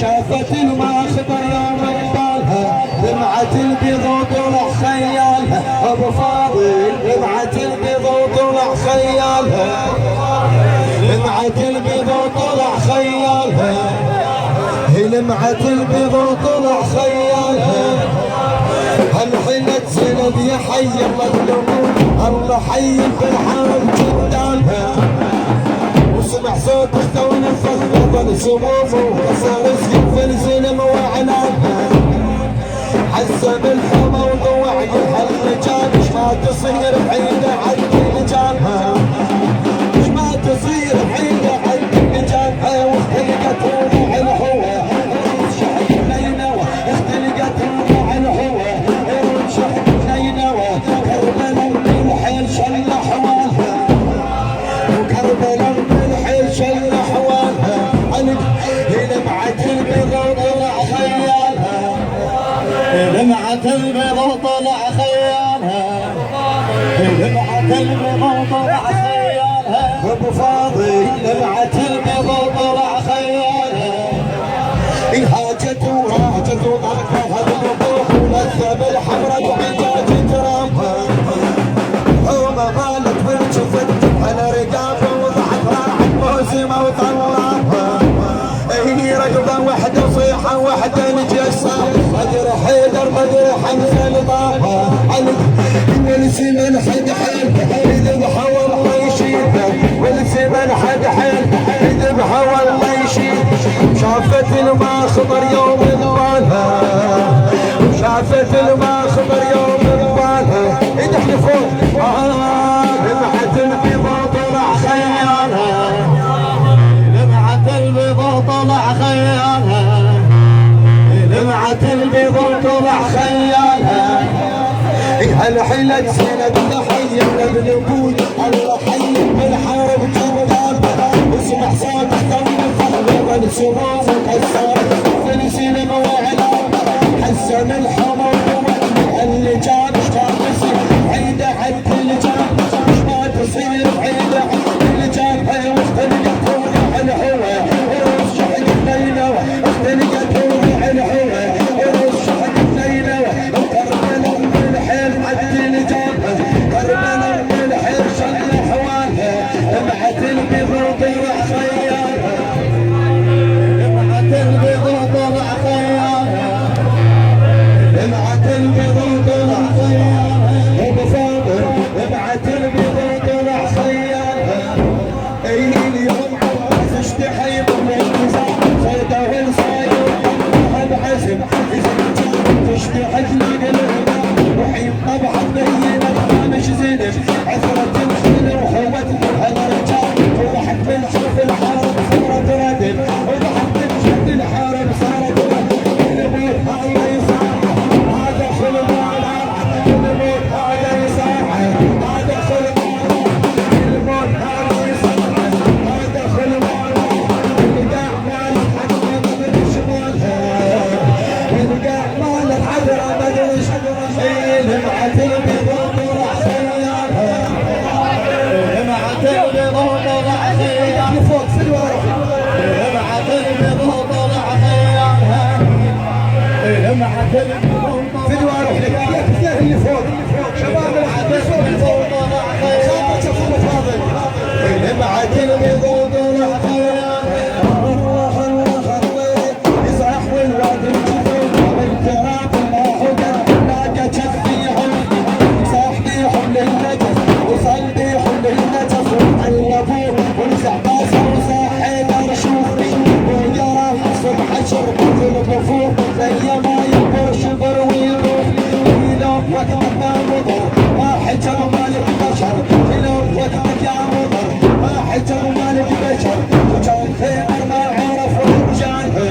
شافت الماخبر يوم اقبالها دمعة البيض وطلع خيالها ابو فاضل دمعة البيض وطلع خيالها دمعة البيض وطلع خيالها لمعة البيض وطلع خيالها هالحين تسند يا حي المظلومون الله حي بالحرب جدالها وسمع صوتك تو نفخ ظل سمومه وكسر سيف الزلم واعلانها حسب الحمى وضوعي هالرجال مش ما تصير بعيدة عن رجالها مش ما تصير بعيدة عن رجالها واختلقت روح الهوى شحن نينوى اختلقت روح الهوى شحن نينوى كربلاء بالحيل شل حوالها وكربلاء بالحيل شل حوالها لمعة البيض وطلع خيالها لمعة البيض وطلع خيالها لمعة البيض وطلع خيالها ابو فاضل لمعة البيض وطلع خيالها هاجت وراجت وضربها بالوضوح ولذة بالحمرة وعجاج ترامها حومة مالت بالجفت على رقابه وضحك راحت موسمه وطلعها رقبة واحدة وصيحة واحدة نجسة بدر حيدر بدر حمزة لطاها والسمن حد حيل يذبحها والله يشيبه والسمن حد حيل يذبحها والله يشيب شافت الماخبر يوم ضوالها شافت الماخبر يوم ضوالها ايدك لفوق لمعة البيض وطلع خيالها لمعة البيض وطلع خيالها لمعة البيض وطلع خيالها هالحيلة سند ضحية بنقول الله حي بالحرب جبالها واسمع صوتك دم فخر السماء كسر فلسين واعلامها حسن الحمى اللي جاب اشتاق عيده حتى اللي جاب مش ما تصير عيده حتى اللي جاب واختلقت روح الهوى ورش نينوى اختلقت روح الهوى ورش نينوى كربلاء بالحيل حد اللي جابها كربلاء بالحيل شل حوالها لمعة البيض وطلع خيالها لمعة البيض وطلع خيالها لمعة البيض وطلع خيالها ابو فاضل لمعة البيض وطلع خيالها اي اليوم تشتحي بالنظام صيده والصاير بعزم تشتحي الهدى وحين طبعا بينك مش زينب عثرة الخيل وحوت هالرجال وضحك بالحرب الحرب صارت ردم وضحك بالحرب الحرب صارت ردم الموت هذا يصاح هذا خلق الموت هذا يصاح هذا خلق الموت هذا يصاح هذا خلق القاع مال الحجرة مدري شمالها القاع مال الحجرة مدري شمالها لمعة البيض وطلع خيالها لمعة البيض وطلع خيالها فوق في الورق لمعة البيض وطلع خيالها لمعة البيض في الورق لك اللي فوق شباب البيض وطلع خيالها لمعة البيض وطلع خيالها الله الله الله يصرخ والواد الجفون والتراب الموحدة لاقى جفيهم صاحبيهم للنجف وصلبيهم للنجف وعلبوه والزعباسة وصاحي شوفي ويرى صبح شرب في الغفور زي ما يكبر شبر ويروح يلوم وقتك ما مضر ما حجر مالك بشر يلوم وقتك يا مضر ما حجر مالك بشر وكان خير ما عرف رجال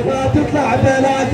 ما تطلع بلاد